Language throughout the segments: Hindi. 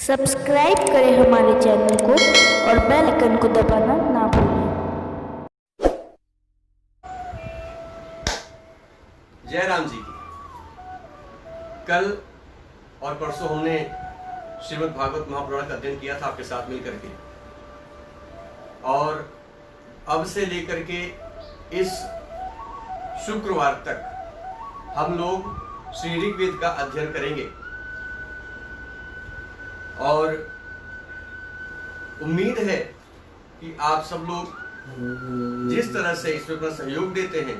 सब्सक्राइब करें हमारे चैनल को और बेल आइकन को दबाना ना भूलें। जय राम जी की। कल और परसों हमने श्रीमद् भागवत महापुराण का अध्ययन किया था आपके साथ मिलकर के, और अब से लेकर के इस शुक्रवार तक हम लोग श्री ऋग्वेद का अध्ययन करेंगे। और उम्मीद है कि आप सब लोग जिस तरह से इसमें अपना सहयोग देते हैं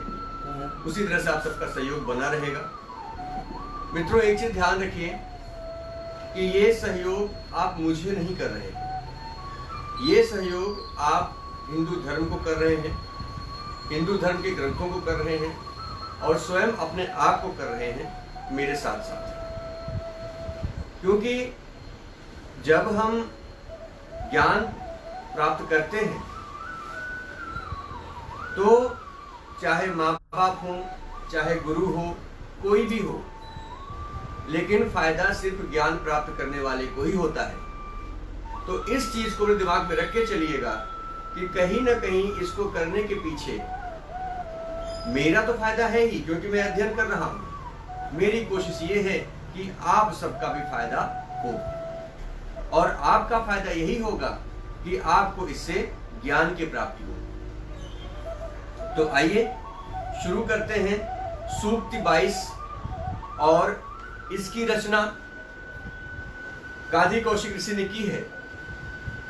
उसी तरह से आप सबका सहयोग बना रहेगा। मित्रों, एक चीज ध्यान रखिए कि ये सहयोग आप मुझे नहीं कर रहे हैं, ये सहयोग आप हिंदू धर्म को कर रहे हैं, हिंदू धर्म के ग्रंथों को कर रहे हैं और स्वयं अपने आप को कर रहे हैं मेरे साथ साथ। क्योंकि जब हम ज्ञान प्राप्त करते हैं तो चाहे माँ बाप हो, चाहे गुरु हो, कोई भी हो, लेकिन फायदा सिर्फ ज्ञान प्राप्त करने वाले को ही होता है। तो इस चीज को अपने दिमाग में रख के चलिएगा कि कहीं ना कहीं इसको करने के पीछे मेरा तो फायदा है ही, क्योंकि मैं अध्ययन कर रहा हूं। मेरी कोशिश ये है कि आप सबका भी फायदा हो, और आपका फायदा यही होगा कि आपको इससे ज्ञान की प्राप्ति हो। तो आइए शुरू करते हैं। सूक्ति 22 और इसकी रचना गाधी कौशिक ऋषि ने की है।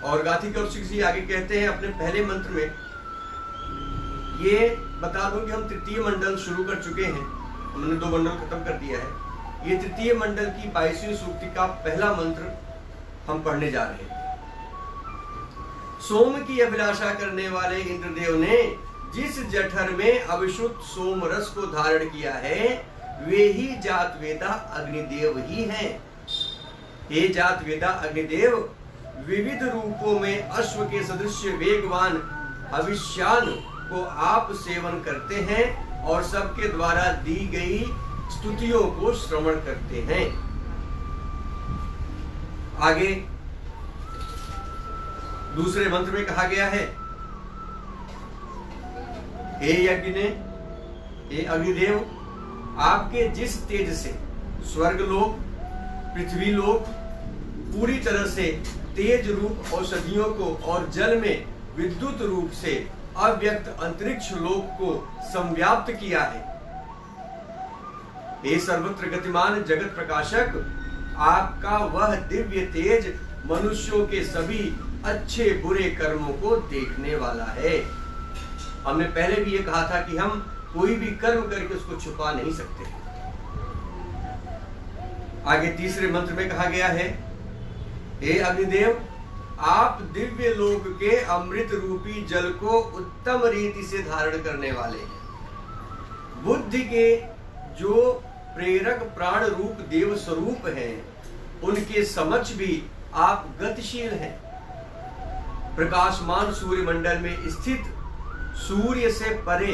और गाधी कौशिक ऋषि आगे कहते हैं अपने पहले मंत्र में, ये बता दूं कि हम तृतीय मंडल शुरू कर चुके हैं, हमने 2 मंडल खत्म कर दिया है। ये तृतीय मंडल की 22वीं सूक्ति का पहला मंत्र हम पढ़ने जा रहे हैं। सोम की अभिलाषा करने वाले इंद्रदेव ने जिस जठर में अविशुद्ध सोम रस को धारण किया है, वे ही जातवेदा अग्निदेव ही हैं। हे जातवेदा अग्निदेव, विविध रूपों में अश्व के सदृश वेगवान हविष्यान को आप सेवन करते हैं और सबके द्वारा दी गई स्तुतियों को श्रवण करते हैं। आगे दूसरे मंत्र में कहा गया है, हे अग्निदेव, आपके जिस तेज से स्वर्गलोक, पृथ्वी लोक पूरी तरह से तेज रूप औषधियों को और जल में विद्युत रूप से अव्यक्त अंतरिक्ष लोक को संव्याप्त किया है, हे सर्वत्र गतिमान जगत प्रकाशक, आपका वह दिव्य तेज मनुष्यों के सभी अच्छे बुरे कर्मों को देखने वाला है। हमने पहले भी ये कहा था कि हम कोई भी कर्म करके उसको छुपा नहीं सकते। आगे तीसरे मंत्र में कहा गया है, हे अग्निदेव, आप दिव्य लोक के अमृत रूपी जल को उत्तम रीति से धारण करने वाले हैं। बुद्धि के जो प्रेरक प्राण रूप देव स्वरूप हैं, उनके समक्ष भी आप गतिशील हैं। प्रकाशमान सूर्य मंडल में स्थित सूर्य से परे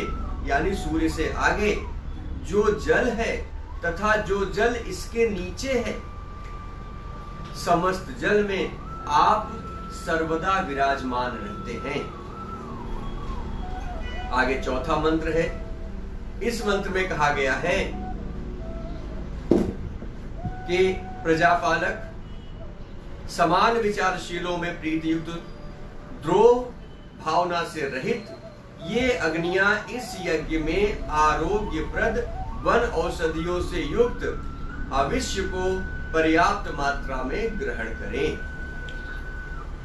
यानी सूर्य से आगे जो जल है तथा जो जल इसके नीचे है, समस्त जल में आप सर्वदा विराजमान रहते हैं। आगे चौथा मंत्र है। इस मंत्र में कहा गया है कि प्रजापालक, समान विचारशीलों में प्रीति युक्त, द्रोह भावना से रहित ये अग्नियां इस यज्ञ में आरोग्यप्रद वन औषधियों से युक्त हविष्य को पर्याप्त मात्रा में ग्रहण करें।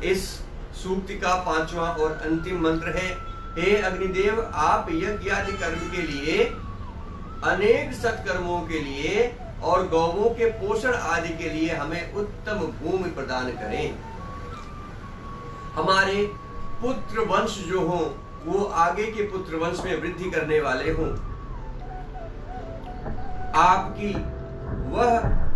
इस सूक्ति का 5वां और अंतिम मंत्र है, हे अग्निदेव, आप यज्ञ आदि कर्म के लिए, अनेक सत्कर्मों के लिए और गौवों के पोषण आदि के लिए हमें उत्तम भूमि प्रदान करें। हमारे पुत्र वंश जो हो वो आगे के पुत्र वंश में वृद्धि करने वाले हों। आपकी वह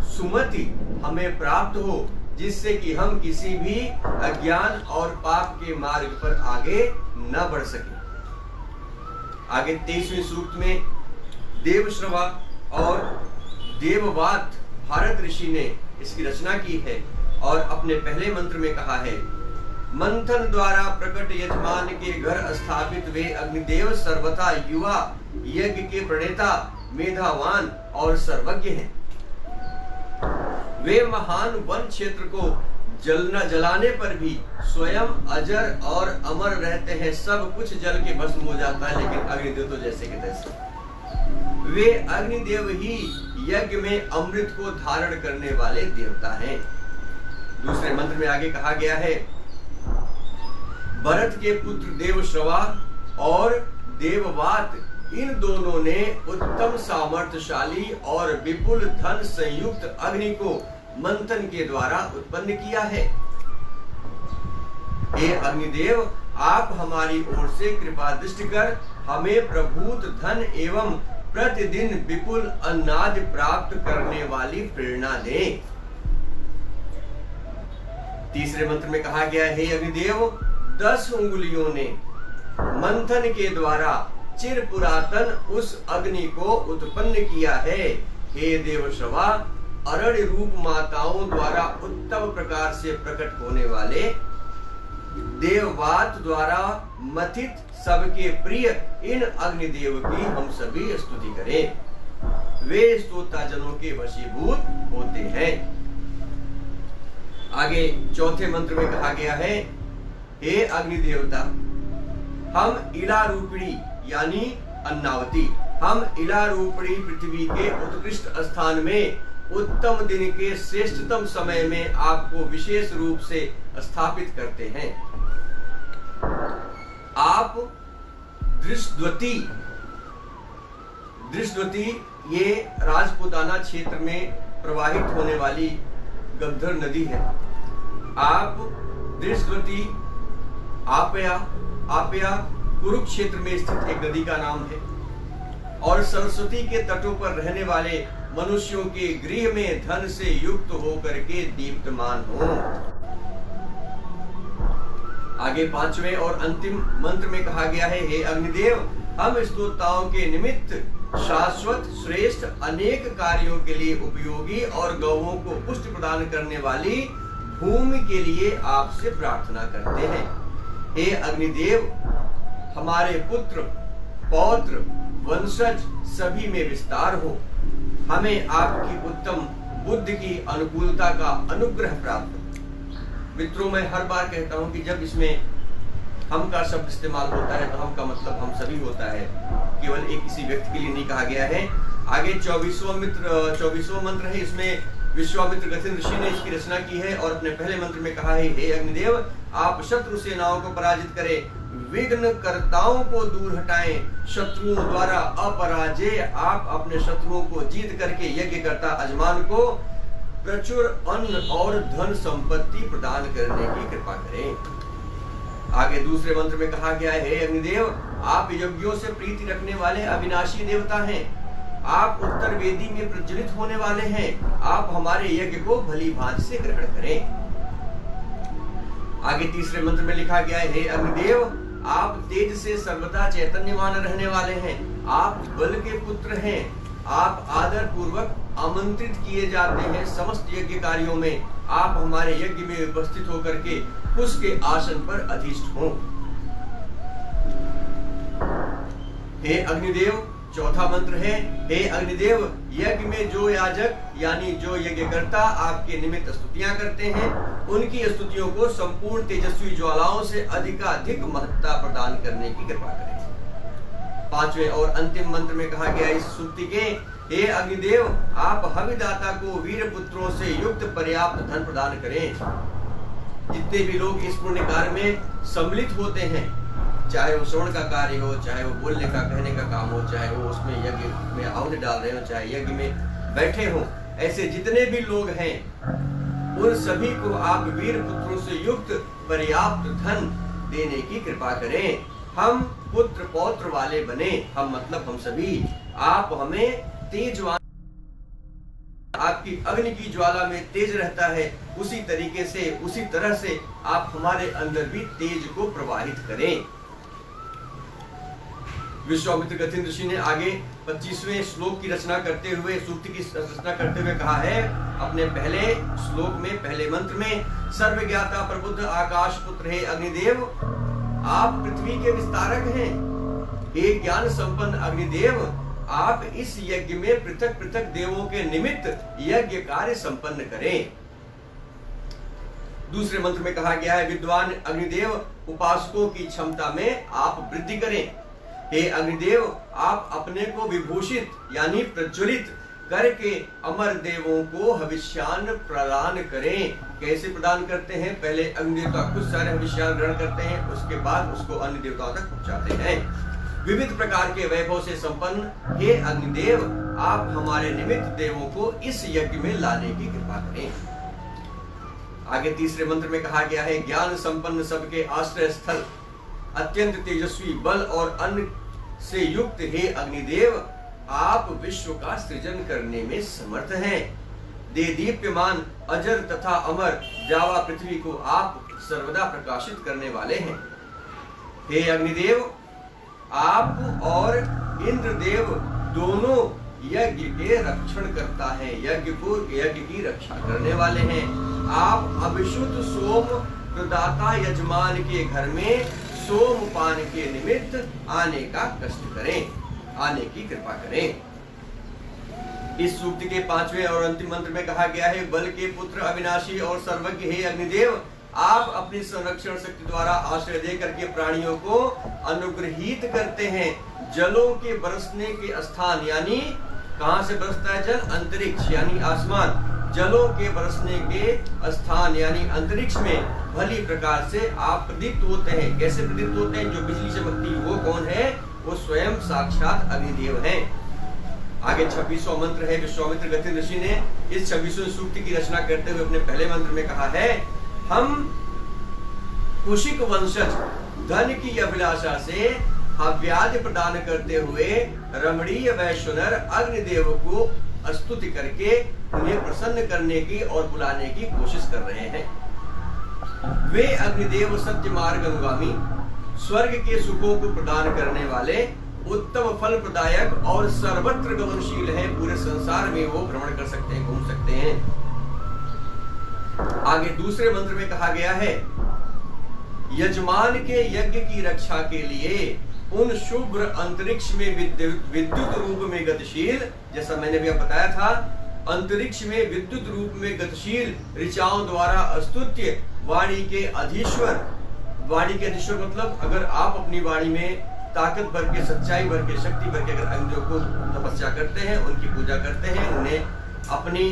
सुमति हमें प्राप्त हो जिससे कि हम किसी भी अज्ञान और पाप के मार्ग पर आगे न बढ़ सके। आगे 23वीं सूक्त में देवश्रवा और देववात भारत ऋषि ने इसकी रचना की है। और अपने पहले मंत्र में कहा है, मंथन द्वारा प्रकट यजमान के घर स्थापित वे अग्निदेव सर्वथा युवा, यज्ञ के प्रणेता, मेधावान और सर्वज्ञ हैं। वे महान वन क्षेत्र को जलाने पर भी स्वयं अजर और अमर रहते हैं। सब कुछ जल के भस्म हो जाता है, लेकिन अग्निदेव तो जैसे के तैसे। वे अग्निदेव ही यज्ञ में अमृत को धारण करने वाले देवता हैं। दूसरे मंत्र में आगे कहा गया है, भरत के पुत्र देवश्रवा और देववात, इन दोनों ने उत्तम सामर्थ्यशाली और विपुल धन संयुक्त अग्नि को मंथन के द्वारा उत्पन्न किया है। हे अग्निदेव, आप हमारी ओर से कृपा दृष्टि कर हमें प्रभूत धन एवं प्रतिदिन विपुल अन्नादि प्राप्त करने वाली प्रेरणा दें। तीसरे मंत्र में कहा गया है, हे अग्निदेव, 10 उंगलियों ने मंथन के द्वारा चिर पुरातन उस अग्नि को उत्पन्न किया है। हे देवश्रवा, अरण्य रूप माताओं द्वारा उत्तम प्रकार से प्रकट होने वाले देववात द्वारा मथित सबके प्रिय इन अग्निदेव की हम सभी स्तुति करें। वे स्तोत्रजनों के वशीभूत होते हैं। आगे चौथे मंत्र में कहा गया है, हे अग्नि देवता, हम इला रूपिणी यानी अन्नावती, हम इला रूपिणी पृथ्वी के उत्कृष्ट स्थान में उत्तम दिन के श्रेष्ठतम समय में आपको विशेष रूप से स्थापित करते हैं। आप दृष्टवती ये राजपुताना क्षेत्र में प्रवाहित होने वाली गंधर नदी है। आप दृष्टवती आपया कुरुक्षेत्र में स्थित एक नदी का नाम है और सरस्वती के तटों पर रहने वाले मनुष्यों के गृह में धन से युक्त होकर के दीप्तमान हो। आगे पांचवें और अंतिम मंत्र में कहा गया है, हे अग्निदेव, हम स्तोताओं के निमित्त शाश्वत श्रेष्ठ अनेक कार्यों के लिए उपयोगी और गौओं को पुष्टि प्रदान करने वाली भूमि के लिए आपसे प्रार्थना करते हैं। हे अग्निदेव, हमारे पुत्र पौत्र वंशज सभी में विस्तार हो। हमें आपकी उत्तम बुद्धि की अनुकूलता का अनुग्रह प्राप्त हो। मित्रों, मैं हर बार कहता हूं कि जब इसमें हम का शब्द इस्तेमाल होता है तो हम का मतलब हम सभी होता है, केवल एक किसी व्यक्ति के लिए नहीं कहा गया है। आगे 24वां मंत्र है, इसमें विश्वामित्र गथिन ऋषि ने इसकी रचना की है और अपने पहले मंत्र में कहा है, हे अग्निदेव, आप शत्रु सेनाओं को पराजित करें, विघ्न कर्ताओं को दूर हटाएं, शत्रुओं द्वारा अपराजय आप अपने शत्रुओं को जीत करके यज्ञ करता अजमान को प्रचुर अन्न और धन संपत्ति प्रदान करने की कृपा करें। आगे दूसरे मंत्र में कहा गया है, हे अग्निदेव, आप यज्ञों से प्रीति रखने वाले अविनाशी देवता हैं। आप उत्तर वेदी में प्रज्वलित होने वाले हैं। आप हमारे यज्ञ को भली भांति से ग्रहण करें। आगे तीसरे मंत्र में लिखा गया है, हे अग्निदेव, आप तेज से सर्वदा चैतन्यमान रहने वाले हैं। आप बल के पुत्र हैं। आप आदर पूर्वक आमंत्रित किए जाते हैं समस्त यज्ञ कार्यों में। आप हमारे यज्ञ में उपस्थित होकर के उसके आसन पर अधिष्ठ हों। हे अग्निदेव, चौथा मंत्र है, हे अग्निदेव, यज्ञ में जो याजक यानी जो यज्ञ करता आपके निमित्त स्तुतियां करते हैं, उनकी स्तुतियों को संपूर्ण तेजस्वी ज्वालाओं से अधिकाधिक महत्ता प्रदान करने की कृपा करें। पांचवें और अंतिम मंत्र में कहा गया इस स्तुति के, हे अग्निदेव, आप हविदाता को वीर पुत्रों से युक्त पर्याप्त धन प्रदान करें। जितने भी लोग इस पुण्य कार्य में सम्मिलित होते हैं, चाहे वो श्रवण का कार्य हो, चाहे वो बोलने का कहने का काम हो, चाहे वो उसमें यज्ञ में आहुति डाल रहे हो, चाहे यज्ञ में बैठे हो, ऐसे जितने भी लोग हैं उन सभी को आप वीर पुत्रों से युक्त पर्याप्त धन देने की कृपा करें। हम पुत्र पौत्र वाले बने, हम मतलब हम सभी। आप हमें तेजवान, आपकी अग्नि की ज्वाला में तेज रहता है, उसी तरीके से उसी तरह से आप हमारे अंदर भी तेज को प्रवाहित करें। विश्वामित्र गथिन ऋषि ने आगे 25वें श्लोक की रचना करते हुए, सूक्त की रचना करते हुए कहा है अपने पहले श्लोक में, पहले मंत्र में, सर्वज्ञाता प्रबुद्ध आकाश पुत्र हे अग्निदेव, आप पृथ्वी के विस्तारक हैं। हे ज्ञान संपन्न अग्निदेव, आप इस यज्ञ में पृथक पृथक देवों के निमित्त यज्ञ कार्य संपन्न करें। दूसरे मंत्र में कहा गया है, विद्वान अग्निदेव, उपासकों की क्षमता में आप वृद्धि करें। हे अग्निदेव, आप अपने को विभूषित यानी प्रज्वलित करके अमर देवों को हविष्यान्न प्रदान करें। कैसे प्रदान करते हैं? पहले अग्निदेवता कुछ सारे हविष्यान्न ग्रहण करते हैं, उसके बाद उसको अन्य देवताओं तक पहुंचाते हैं। विविध प्रकार के वैभव से संपन्न हे अग्निदेव, आप हमारे निमित्त देवों को इस यज्ञ में लाने की कृपा करें। आगे तीसरे मंत्र में कहा गया है, ज्ञान संपन्न सबके आश्रय स्थल, अत्यंत तेजस्वी बल और अन्न से युक्त हे अग्निदेव, आप विश्व का सृजन करने में समर्थ हैं। दीप्यमान अजर तथा अमर जावा पृथ्वी को आप सर्वदा प्रकाशित करने वाले हैं। हे अग्निदेव, आप और इंद्रदेव दोनों यज्ञ के रक्षण करता है, यज्ञ की रक्षा करने वाले हैं। आप अभिशुद्ध सोम प्रदाता यजमान के घर में सोमपान के निमित्त आने का कष्ट करें, आने की कृपा करें। इस सूक्त के 5वें और अंतिम मंत्र में कहा गया है, बल के पुत्र अविनाशी और सर्वज्ञ हे अग्निदेव, आप अपनी संरक्षण शक्ति द्वारा आश्रय दे करके प्राणियों को अनुग्रहित करते हैं। जलों के बरसने के स्थान, यानी कहां से बरसता है जल? अंतरिक्ष यानी आसमान। जलों के बरसने के स्थान यानी अंतरिक्ष में भली प्रकार से आप प्रदीप्त होते हैं। कैसे प्रदीप्त होते हैं? जो बिजली चमकती है वो कौन है? वो स्वयं साक्षात अग्निदेव हैं। आगे 26वां मंत्र है। विश्वामित्र गतिन ऋषि ने इस 26वें सूक्त की रचना करते हुए अपने पहले मंत्र में कहा है, हम कुशिक वंशज धन की अभिलाषा से हव्यादि प्रदान करते हुए रमणीय वैश्वनर अग्निदेव को स्तुति करके उन्हें प्रसन्न करने की और बुलाने की कोशिश कर रहे हैं। वे अग्निदेव सत्य मार्ग अनुगामी, स्वर्ग के सुखों को प्रदान करने वाले, उत्तम फल प्रदायक और सर्वत्र गमनशील है। पूरे संसार में वो भ्रमण कर सकते हैं, घूम सकते हैं। आगे दूसरे मंत्र में कहा गया है, यजमान के यज्ञ की रक्षा के लिए उन शुभ्र अंतरिक्ष में विद्युत रूप में गतिशील, जैसा मैंने भी बताया था, अंतरिक्ष में विद्युत रूप में गतिशील ऋचाओं द्वारा स्तुत्य वाणी के अधीश्वर। वाणी के अधीश्वर मतलब अगर आप अपनी वाणी में ताकत भर के, सच्चाई भर के, शक्ति भर के अगर अग्नियों को तपस्या करते हैं, उनकी पूजा करते हैं, उन्हें अपनी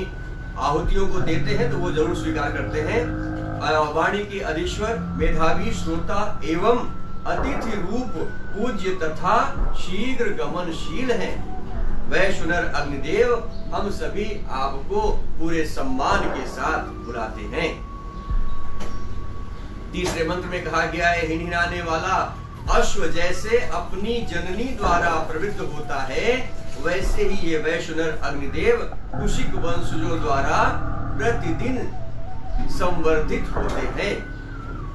आहुतियों को देते हैं, तो वो जरूर स्वीकार करते हैं। वाणी के अधीश्वर, मेधावी, श्रोता एवं अतिथि रूप, पूज्य तथा शीघ्र गमनशील हैं। वैश्वनर अग्निदेव, हम सभी आपको पूरे सम्मान के साथ बुलाते हैं। तीसरे मंत्र में कहा गया है, हिनहिनाने वाला अश्व जैसे अपनी जननी द्वारा प्रवृत्त होता है, वैसे ही ये वैश्वनर अग्निदेव कुशिक वंशजों द्वारा प्रतिदिन संवर्धित होते हैं।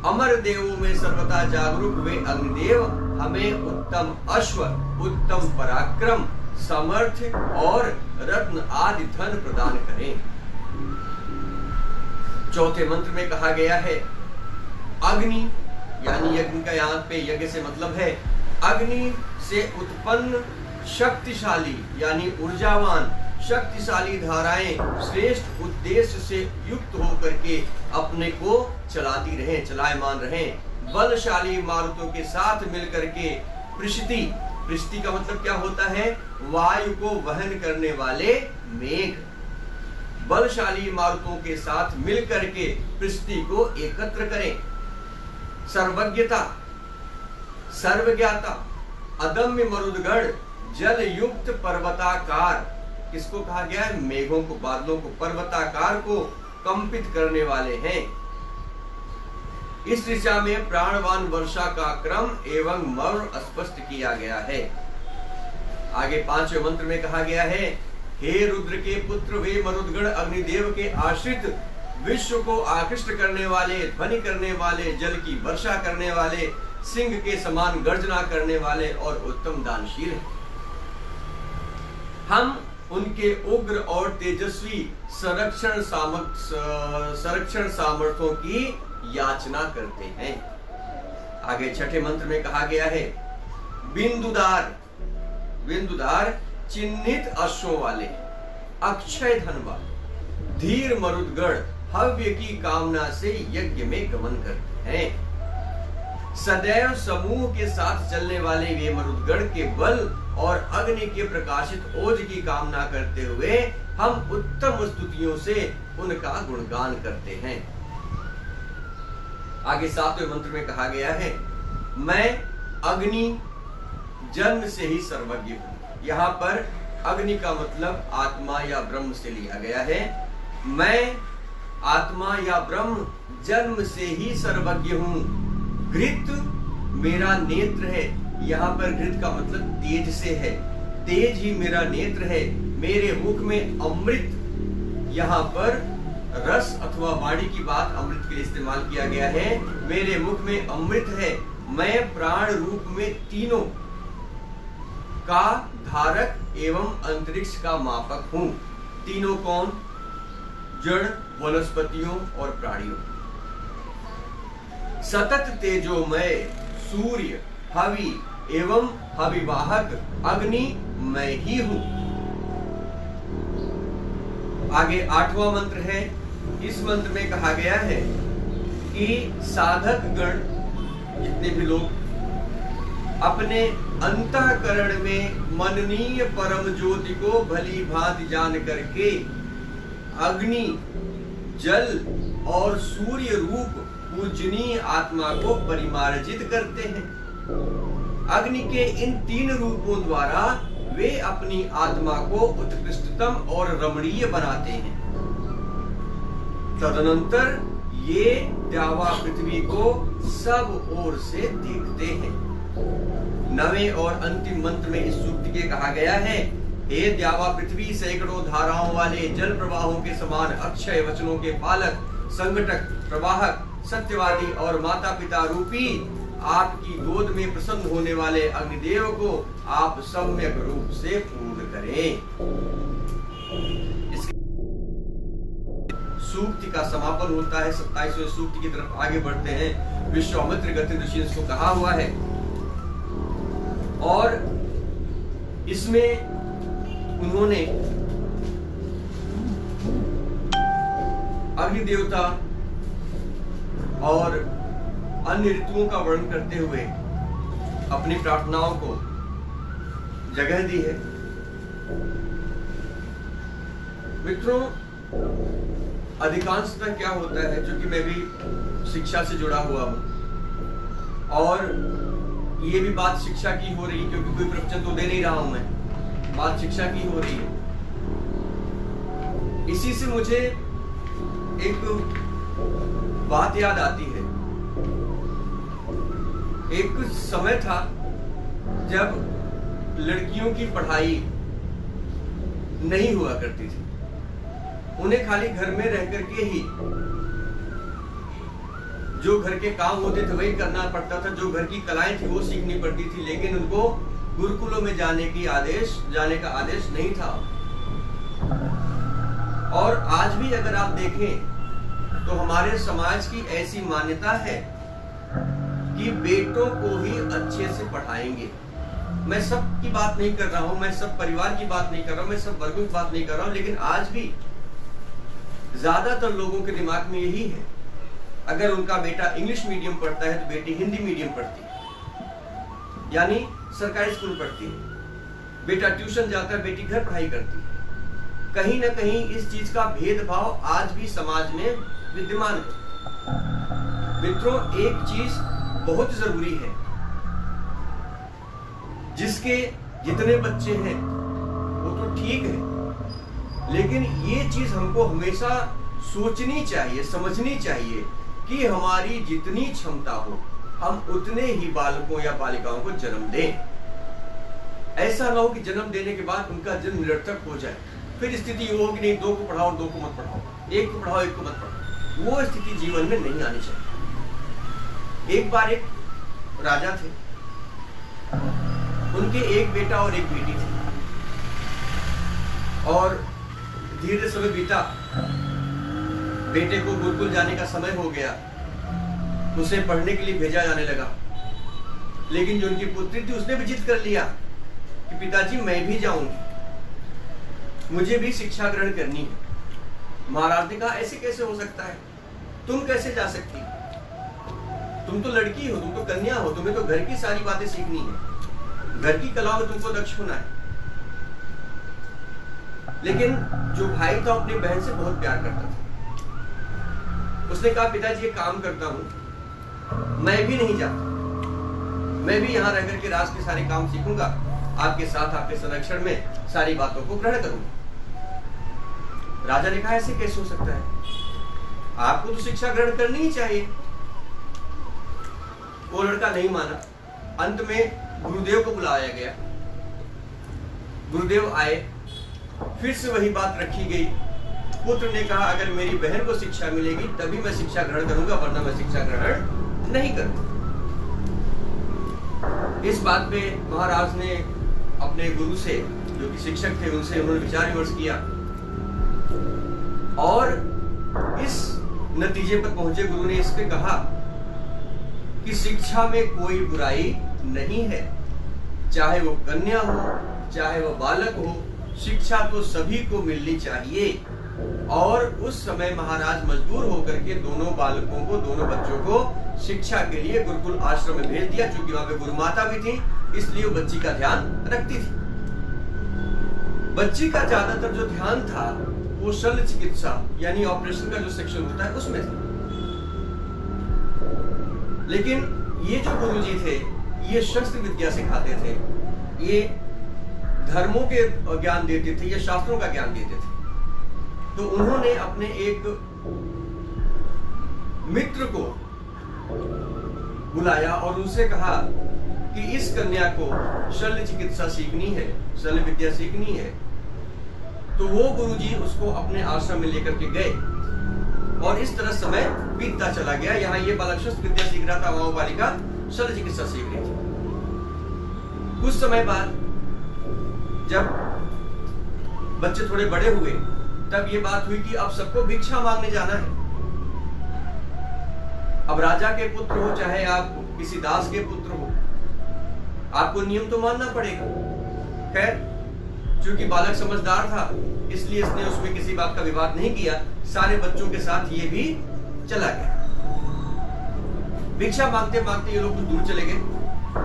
अमर देवों में सर्वदा जागरूक वे अग्निदेव हमें उत्तम अश्व, उत्तम पराक्रम, समर्थ और रत्न आदि धन प्रदान करें। चौथे मंत्र में कहा गया है, अग्नि यानी यज्ञ का यहाँ पे यज्ञ से मतलब है अग्नि से उत्पन्न शक्तिशाली यानी ऊर्जावान शक्तिशाली धाराएं श्रेष्ठ उद्देश्य से युक्त होकर के अपने को चलाती रहें, चलायमान रहें। बलशाली मारुतों के साथ मिलकर के पृष्टि, पृष्टि का मतलब क्या होता है? वायु को वहन करने वाले मेघ। बलशाली मारुतों के साथ मिलकर के पृष्टि को एकत्र करें। सर्वज्ञता, सर्वज्ञाता, अदम्य मरुदगढ़, जल युक्त पर्वताकार, किसको कहा गया है? मेघों को, बादलों को, पर्वताकार को कंपित करने वाले हैं। इस ऋचा में प्राणवान वर्षा का क्रम एवं मौर स्पष्ट किया गया है। आगे 5वें मंत्र में कहा गया है, हे रुद्र के पुत्र, वे मरुदगण अग्निदेव के आश्रित, विश्व को आकृष्ट करने वाले, ध्वनि करने वाले, जल की वर्षा करने वाले, सिंह के समान गर्जना करने वाले और उत्तम दानशील हैं। हम उनके उग्र और तेजस्वी संरक्षण सामर्थ्यों की याचना करते हैं। आगे छठे मंत्र में कहा गया है, बिंदुदार चिन्हित अश्वों वाले, अक्षय धन वाले धीर मरुदगण हव्य की कामना से यज्ञ में गमन करते हैं। सदैव समूह के साथ चलने वाले वे मरुदगण के बल और अग्नि के प्रकाशित ओज की कामना करते हुए हम उत्तम स्तुतियों से उनका गुणगान करते हैं। आगे सातवें मंत्र में कहा गया है, मैं अग्नि जन्म से ही सर्वज्ञ हूं। यहाँ पर अग्नि का मतलब आत्मा या ब्रह्म से लिया गया है। मैं आत्मा या ब्रह्म जन्म से ही सर्वज्ञ हूं। घृत मेरा नेत्र है। यहाँ पर घृत का मतलब तेज से है, तेज ही मेरा नेत्र है। मेरे मुख में अमृत, यहाँ पर रस अथवा वाणी की बात अमृत के लिए इस्तेमाल किया गया है। मेरे मुख में अमृत है। मैं प्राण रूप में तीनों का धारक एवं अंतरिक्ष का मापक हूं। तीनों कौन? जड़, वनस्पतियों और प्राणियों। सतत तेजोमय सूर्य, हवि एवं हविवाहक अग्नि मैं ही हूं। आगे आठवां मंत्र है। इस मंत्र में कहा गया है कि साधक गण, जितने भी लोग अपने अंतःकरण में मननीय परम ज्योति को भली भांति जान करके अग्नि, जल और सूर्य रूप पूजनीय आत्मा को परिमार्जित करते हैं। अग्नि के इन तीन रूपों द्वारा वे अपनी आत्मा को उत्कृष्टतम और रमणीय बनाते हैं। तदनंतर ये द्यावा पृथ्वी को सब ओर से देखते हैं। नवें और अंतिम मंत्र में इस सूक्त के कहा गया है, हे द्यावा पृथ्वी सैकड़ों धाराओं वाले जल प्रवाहों के समान अक्षय वचनों के पालक, संगठक, प्रवाहक, सत्यवादी और माता पिता रूपी आपकी गोद में प्रसन्न होने वाले अग्निदेव को आप सम्यक रूप से पूर्ण करें। सूक्ति का समापन होता है। 27वें सूक्ति की तरफ आगे बढ़ते हैं। विश्वामित्र गति ऋषि इसको कहा हुआ है और इसमें उन्होंने अग्नि देवता और अन्य ऋतुओं का वर्णन करते हुए अपनी प्रार्थनाओं को जगह दी है। मित्रों, अधिकांशतः क्या होता है, जो कि मैं भी शिक्षा से जुड़ा हुआ हूं और ये भी बात शिक्षा की हो रही, क्योंकि कोई प्रवचन तो दे नहीं रहा हूं मैं, बात शिक्षा की हो रही है। इसी से मुझे एक बात याद आती है। एक समय था जब लड़कियों की पढ़ाई नहीं हुआ करती थी। उन्हें खाली घर में रह करके ही जो घर के काम होते थे वही करना पड़ता था, जो घर की कलाएं थी वो सीखनी पड़ती थी, लेकिन उनको गुरुकुलों में जाने का आदेश नहीं था। और आज भी अगर आप देखें तो हमारे समाज की ऐसी मान्यता है कि बेटों को ही अच्छे से पढ़ाएंगे। मैं सब की बात नहीं कर रहा हूं, मैं सब परिवार की बात नहीं कर रहा हूं, मैं सब वर्गों की बात नहीं कर रहा हूं, लेकिन आज भी ज्यादातर लोगों के दिमाग में यही है। अगर उनका बेटा इंग्लिश मीडियम पढ़ता है तो बेटी हिंदी मीडियम पढ़ती है, यानी सरकारी स्कूल पढ़ती है। बेटा ट्यूशन जाता है, बेटी घर पढ़ाई करती है। कहीं ना कहीं इस चीज का भेदभाव आज भी समाज में विद्यमान है। मित्रों, एक चीज बहुत जरूरी है, जिसके जितने बच्चे हैं वो तो ठीक है, लेकिन ये चीज हमको हमेशा सोचनी चाहिए, समझनी चाहिए कि हमारी जितनी क्षमता हो हम उतने ही बालकों या बालिकाओं को जन्म दें। ऐसा ना हो कि जन्म देने के बाद उनका जन्म निरर्थक हो जाए, फिर स्थिति वो हो कि नहीं, दो को पढ़ाओ दो को मत पढ़ाओ, एक को पढ़ाओ एक को मत पढ़ाओ। वो स्थिति जीवन में नहीं आनी चाहिए। एक बार एक राजा थे, उनके एक बेटा और एक बेटी थी। और धीरे समय बीता, बेटे को गुरुकुल जाने का समय हो गया, उसे पढ़ने के लिए भेजा जाने लगा। लेकिन जो उनकी पुत्री थी उसने भी जिद कर लिया कि पिताजी मैं भी जाऊंगी, मुझे भी शिक्षा ग्रहण करनी है। महाराज ने कहा ऐसे कैसे हो सकता है, तुम कैसे जा सकती, तुम तो लड़की हो, तुम तो कन्या हो, तुम्हें तो घर की सारी बातें सीखनी है, घर की कलाओं में तुमको दक्ष होना है। लेकिन जो भाई था अपनी बहन से बहुत प्यार करता था। उसने कहा पिताजी एक काम करता हूं, मैं भी नहीं जाता, मैं भी यहां रहकर के राज के सारे काम सीखूंगा, आपके साथ आपके संरक्षण में सारी बातों को ग्रहण करूंगा। राजा ने कहा ऐसे कैसे हो सकता है, आपको तो शिक्षा ग्रहण करनी ही चाहिए। वो लड़का नहीं माना। अंत में गुरुदेव को बुलाया गया, गुरुदेव आए, फिर से वही बात रखी गई। पुत्र ने कहा अगर मेरी बहन को शिक्षा मिलेगी तभी मैं शिक्षा ग्रहण करूंगा, वरना मैं शिक्षा ग्रहण नहीं करूंगा। इस बात पे महाराज ने अपने गुरु से, जो कि शिक्षक थे, उनसे उन्होंने विचार विमर्श किया और इस नतीजे पर पहुंचे। गुरु ने इसके कहा कि शिक्षा में कोई बुराई नहीं है, चाहे वो कन्या हो चाहे वो बालक हो, शिक्षा तो सभी को मिलनी चाहिए। और उस समय महाराज मजबूर होकर के दोनों बालकों को, दोनों बच्चों को शिक्षा के लिए गुरुकुल आश्रम में भेज दिया। चूंकि वहां पे गुरु माता भी थी, इसलिए वो बच्ची का ध्यान रखती थी। बच्ची का ज्यादातर जो ध्यान था वो शल्य चिकित्सा यानी ऑपरेशन का जो सेक्शन होता है उसमें था। लेकिन ये जो गुरुजी थे ये शस्त्र विद्या सिखाते थे, ये धर्मों के ज्ञान देते थे, ये शास्त्रों का ज्ञान देते थे। तो उन्होंने अपने एक मित्र को बुलाया और उनसे कहा कि इस कन्या को शल्य चिकित्सा सीखनी है, शल्य विद्या सीखनी है। तो वो गुरुजी उसको अपने आश्रम में लेकर के गए और इस तरह समय बीतता चला गया। यहाँ ये बालक शस्त्र विद्या सीख रहा था, वहां बालिका शल्य चिकित्सा सीख रही थी। कुछ समय बाद जब बच्चे थोड़े बड़े हुए तब ये बात हुई कि अब सबको भिक्षा मांगने जाना है। अब राजा के पुत्र हो चाहे आप किसी दास के पुत्र हो, आपको नियम तो मानना पड़ेगा। खैर, चूंकि बालक समझदार था इसलिए इसने उसमें किसी बात का विवाद नहीं किया, सारे बच्चों के साथ ये भी चला गया। भिक्षा मांगते मांगते ये लोग कुछ दूर चले गए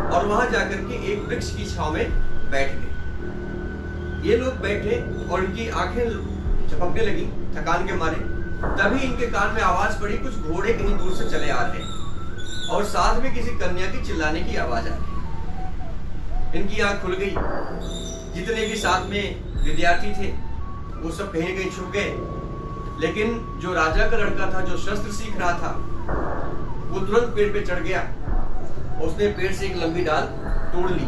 और वहां जाकर के एक वृक्ष की छांव में बैठ गए। ये लोग बैठे और इनकी आंखें झपकने लगी थकान के मारे। तभी इनके कान में आवाज पड़ी, कुछ घोड़े कहीं दूर से चले आ रहे हैं और साथ में किसी कन्या की चिल्लाने की आवाज आ रही। इनकी आंख खुल गई। जितने भी साथ में विद्यार्थी थे वो सब कहीं कहीं छुप गए। लेकिन जो राजा का लड़का था, जो शस्त्र सीख रहा था, वो तुरंत पेड़ पे चढ़ गया। उसने पेड़ से एक लंबी डाल तोड़ ली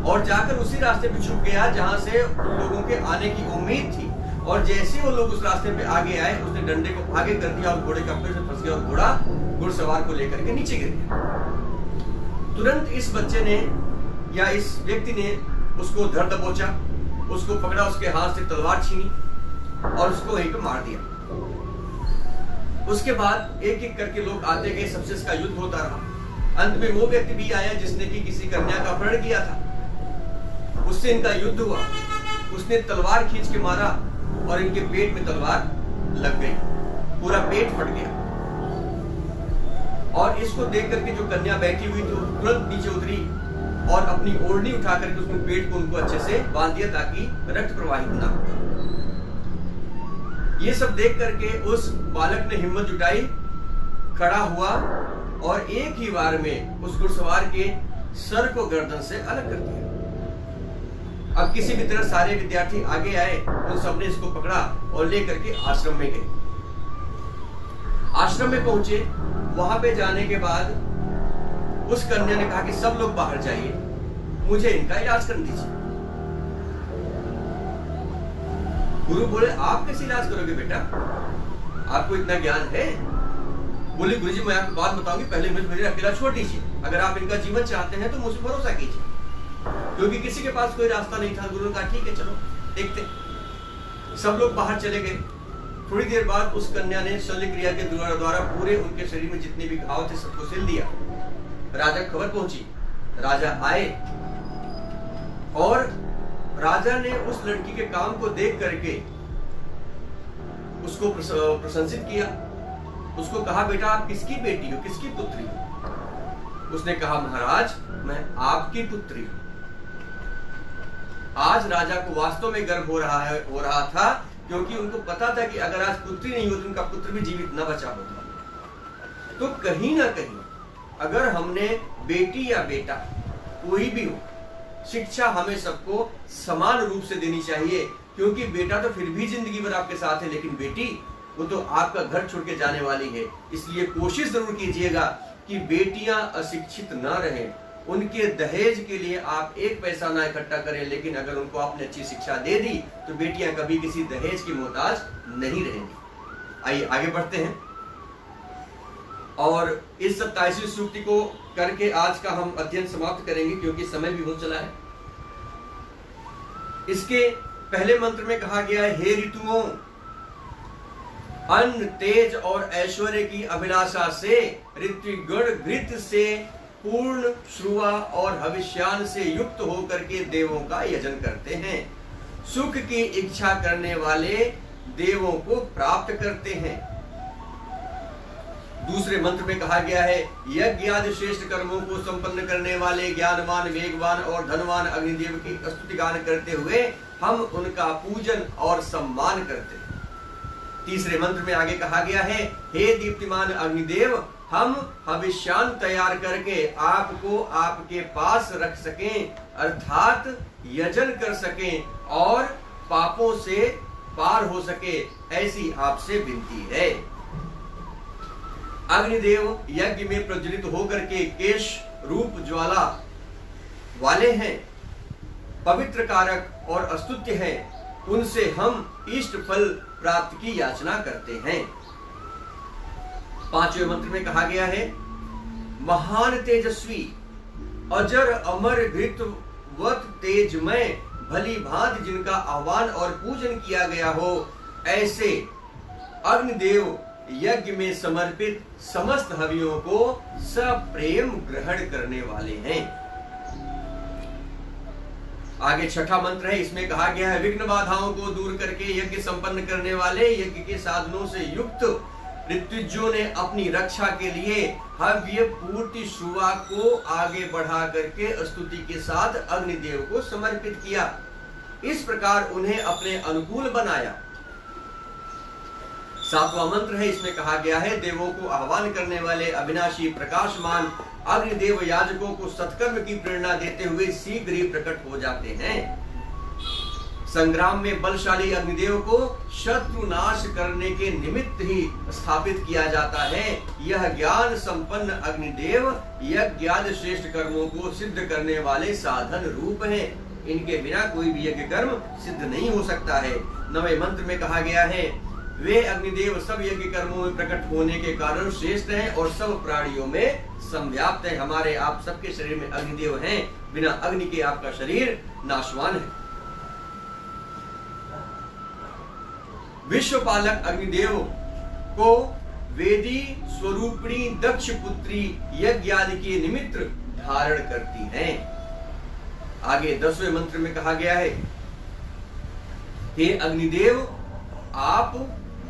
और जाकर उसी रास्ते पे छुप गया जहां से उन लोगों के आने की उम्मीद थी। और जैसे वो लोग उस रास्ते पे आगे आए, उसने डंडे को आगे कर दिया और घोड़े का पेड़ से फंस गया और घोड़ा घुड़सवार को लेकर के नीचे गिर गया। तुरंत इस बच्चे ने या इस व्यक्ति ने उसको धर दबोचा, उसको पकड़ा, उसके हाथ से तलवार छीनी और उसको वहीं पे मार दिया। उसके बाद एक एक करके लोग आते गए, सबसे इसका युद्ध होता रहा। अंत में वो व्यक्ति भी आया जिसने कि किसी कन्या का अपहरण किया था, उससे इनका युद्ध हुआ। उसने तलवार खींच के मारा और इनके पेट में तलवार लग गई, पूरा पेट फट गया। और इसको देख करके जो कन्या बैठी हुई थी तुरंत नीचे उतरी और अपनी ओढ़नी उठा करके उसने पेट को उनको अच्छे से बांध दिया ताकि रक्त प्रवाहित ना हो। ये सब देख करके उस बालक ने हिम्मत जुटाई, खड़ा हुआ और एक ही बार में उस घुड़सवार के सर को गर्दन से अलग कर दिया। अब किसी भी तरह सारे विद्यार्थी आगे आए, उन सबने इसको पकड़ा और लेकर के आश्रम में गए। आश्रम में पहुंचे, वहां पे जाने के बाद उस कन्या ने कहा कि सब लोग बाहर जाइए, मुझे इनका इलाज करने दीजिए। गुरु बोले आप कैसे इलाज करोगे बेटा, आपको इतना ज्ञान है? बोले गुरुजी मैं आपको बात बताऊंगी, पहले मुझे अकेला छोड़ दीजिए। अगर आप इनका जीवन चाहते हैं तो मुझे भरोसा कीजिए। क्योंकि किसी के पास कोई रास्ता नहीं था। गुरु ने कहा ठीक है चलो। देखते। सब लोग बाहर चले गए। थोड़ी देर बाद उस कन्या ने शल्य क्रिया के द्वारा पूरे उनके शरीर में जितने भी घाव थे सबको सिल दिया। राजा खबर पहुंची, राजा आए और राजा ने उस लड़की के काम को देख करके उसको प्रशंसित किया। उसको कहा, बेटा आप किसकी बेटी हो, किसकी पुत्री हो? उसने कहा, महाराज मैं आपकी पुत्री हूं। आज राजा को वास्तव में गर्व हो रहा था, क्योंकि उनको पता था कि अगर आज पुत्री नहीं होती उनका पुत्र भी जीवित न बचा होता। तो कहीं ना कहीं अगर हमने बेटी या बेटा कोई भी हो, शिक्षा हमें सबको समान रूप से देनी चाहिए, क्योंकि बेटा तो फिर भी जिंदगी भर आपके साथ है, लेकिन बेटी वो तो आपका घर छोड़ के जाने वाली है। इसलिए कोशिश जरूर कीजिएगा कि बेटियां अशिक्षित न रहें। उनके दहेज के लिए आप एक पैसा ना इकट्ठा करें, लेकिन अगर उनको आपने अच्छी शिक्षा दे दी तो बेटियां कभी किसी दहेज की मोहताज नहीं रहेंगी। आइए आगे बढ़ते हैं और इस 27वीं सूक्ति को करके आज का हम अध्ययन समाप्त करेंगे, क्योंकि समय भी हो चला है। इसके पहले मंत्र में कहा गया है, हे ऋतुओं, अन्न तेज और ऐश्वर्य की अभिलाषा से ऋत्विगण घृत से पूर्ण श्रुवा और हविष्यान से युक्त होकर के देवों का यजन करते हैं। सुख की इच्छा करने वाले देवों को प्राप्त करते हैं। दूसरे मंत्र में कहा गया है, यज्ञ आदि श्रेष्ठ कर्मों को संपन्न करने वाले ज्ञानवान, वेगवान और धनवान अग्निदेव की स्तुति गान करते हुए हम उनका पूजन और सम्मान करते हैं। तीसरे मंत्र में आगे कहा गया है, हे दीप्तिमान अग्निदेव, हम हविष्यान तैयार करके आपको आपके पास रख सकें, अर्थात यजन कर सकें और पापों से पार हो सके, ऐसी आपसे विनती है। अग्निदेव यज्ञ में प्रज्वलित होकर के केश रूप ज्वाला वाले हैं, पवित्र कारक और अस्तुत्य हैं। उनसे हम इष्ट फल प्राप्त की याचना करते हैं। पांचवें मंत्र में कहा गया है, महान तेजस्वी अजर अमर घृतवत तेजमय भली भांति जिनका आह्वान और पूजन किया गया हो, ऐसे अग्निदेव यज्ञ में समर्पित समस्त हवियों को सप्रेम ग्रहण करने वाले हैं। आगे छठा मंत्र है, इसमें कहा गया है, विघ्न बाधाओं को दूर करके यज्ञ संपन्न करने वाले, यज्ञ के साधनों से युक्त ऋत्विजों ने अपनी रक्षा के लिए हव्य पूर्ति श्रुवा को आगे बढ़ा करके स्तुति के साथ अग्निदेव को समर्पित किया। इस प्रकार उन्हें अपने अनुकूल बनाया। सातवां मंत्र है, इसमें कहा गया है, देवों को आह्वान करने वाले अविनाशी प्रकाशमान अग्निदेव याजकों को सत्कर्म की प्रेरणा देते हुए शीघ्र ही प्रकट हो जाते हैं। संग्राम में बलशाली अग्निदेव को शत्रु नाश करने के निमित्त ही स्थापित किया जाता है। यह ज्ञान संपन्न अग्निदेव यज्ञ आदि श्रेष्ठ कर्मों को सिद्ध करने वाले साधन रूप हैं। इनके बिना कोई भी यज्ञ कर्म सिद्ध नहीं हो सकता है। नवे मंत्र में कहा गया है, वे अग्निदेव सब यज्ञ कर्मों में प्रकट होने के कारण श्रेष्ठ हैं और सब प्राणियों में संव्याप्त है। हमारे आप सबके शरीर में अग्निदेव हैं, बिना अग्नि के आपका शरीर नाशवान है। विश्वपालक अग्निदेव को वेदी स्वरूपिणी दक्ष पुत्री यज्ञ आदि के निमित्त धारण करती हैं। आगे 10वें मंत्र में कहा गया है, हे अग्निदेव, आप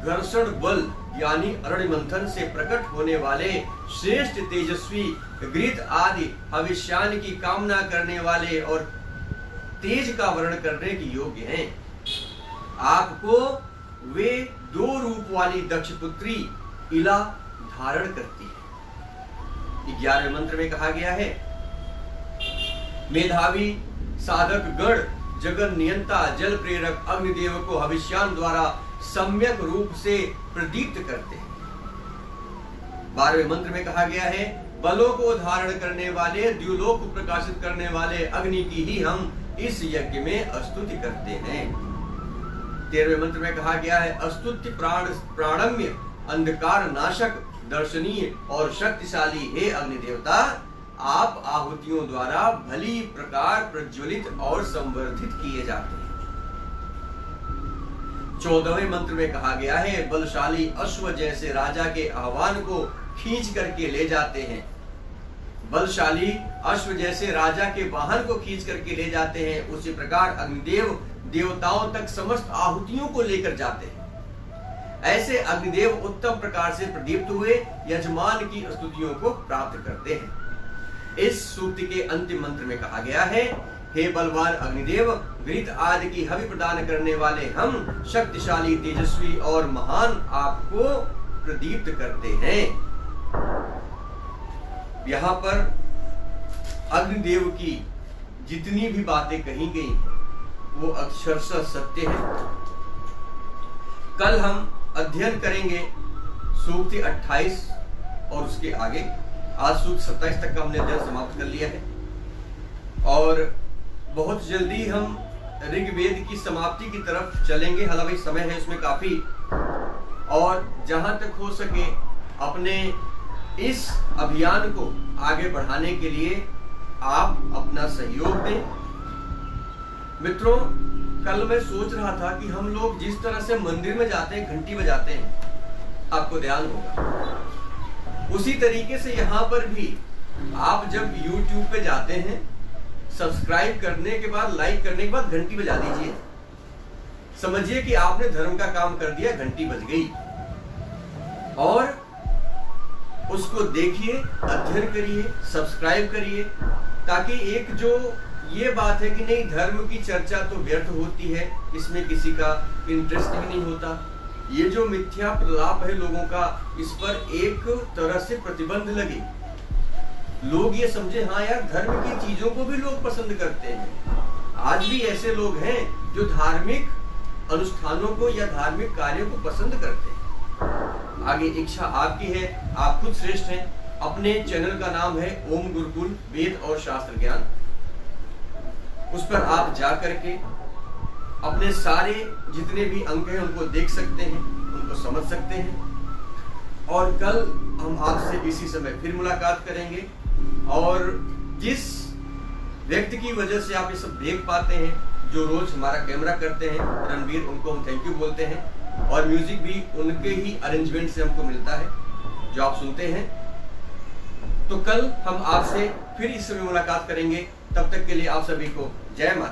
घर्षण बल यानी अरण्य मंथन से प्रकट होने वाले श्रेष्ठ तेजस्वी घृत आदि भविष्यान की कामना करने वाले और तेज का वर्णन करने के योग्य हैं। आपको वे दो रूप वाली दक्ष पुत्री इला धारण करती है। 11वें मंत्र में कहा गया है, मेधावी साधक गण जगन नियंता जल प्रेरक अग्निदेव को हविष्यान द्वारा सम्यक रूप से प्रदीप्त करते हैं। 12वें मंत्र में कहा गया है, बलों को धारण करने वाले द्युलोक को प्रकाशित करने वाले अग्नि की ही हम इस यज्ञ में स्तुति करते हैं। 13वें मंत्र में कहा गया है, अस्तुत्य प्राणम्य अंधकार नाशक दर्शनीय और शक्तिशाली हे अग्नि देवता, आप आहुतियों द्वारा भली प्रकार प्रज्वलित और संवर्धित किए जाते हैं। 14वें मंत्र में कहा गया है, बलशाली अश्व जैसे राजा के आह्वान को खींच करके ले जाते हैं। बलशाली अश्व जैसे राजा के वाहन को खींच करके ले जाते हैं, उसी प्रकार अग्निदेव देवताओं तक समस्त आहुतियों को लेकर जाते हैं। ऐसे अग्निदेव उत्तम प्रकार से प्रदीप्त हुए यजमान की स्तुतियों को प्राप्त करते हैं। इस सूक्ति के अंतिम मंत्र में कहा गया है, हे बलवान अग्निदेव, घृत आदि की हवि प्रदान करने वाले हम शक्तिशाली, तेजस्वी और महान आपको प्रदीप्त करते हैं। यहाँ पर अग्निदेव की जितनी भी बातें कही गई वो अक्षरशः सत्य है। कल हम अध्ययन करेंगे सूक्ति 28 और उसके आगे। आज सूक्ति 27 तक का हमने अध्ययन समाप्त कर लिया है और बहुत जल्दी हम ऋग्वेद की समाप्ति की तरफ चलेंगे। हालांकि समय है उसमें काफी, और जहां तक हो सके अपने इस अभियान को आगे बढ़ाने के लिए आप अपना सहयोग दें। मित्रों, कल मैं सोच रहा था कि हम लोग जिस तरह से मंदिर में जाते हैं, घंटी बजाते हैं, आपको ध्यान होगा, उसी तरीके से यहाँ पर भी आप जब YouTube पे जाते हैं, सब्सक्राइब करने के बाद, लाइक करने के बाद घंटी बजा दीजिए। समझिए कि आपने धर्म का काम कर दिया, घंटी बज गई। और उसको देखिए, अध्ययन करिए, सब्सक्राइब करिए, ताकि एक जो ये बात है कि नहीं, धर्म की चर्चा तो व्यर्थ होती है, इसमें किसी का इंटरेस्ट भी नहीं होता, ये जो मिथ्या प्रलाप है लोगों का, इस पर एक तरह से प्रतिबंध लगे, लोग ये समझे हाँ यार, धर्म की चीजों को भी लोग पसंद करते हैं। आज भी ऐसे लोग हैं जो धार्मिक अनुष्ठानों को या धार्मिक कार्यों को पसंद करते हैं। आगे इच्छा आपकी है, आप खुद श्रेष्ठ हैं। अपने चैनल का नाम है ओम गुरुकुल वेद और शास्त्र ज्ञान। उस पर आप जा करके अपने सारे जितने भी अंक हैं उनको देख सकते हैं, उनको समझ सकते हैं। और कल हम आपसे इसी समय फिर मुलाकात करेंगे। और जिस व्यक्ति की वजह से आप ये सब देख पाते हैं, जो रोज हमारा कैमरा करते हैं, रणवीर, उनको हम थैंक यू बोलते हैं। और म्यूजिक भी उनके ही अरेंजमेंट से हमको मिलता है, जो आप सुनते हैं। तो कल हम आपसे फिर इस समय मुलाकात करेंगे। तब तक के लिए आप सभी को जय माता।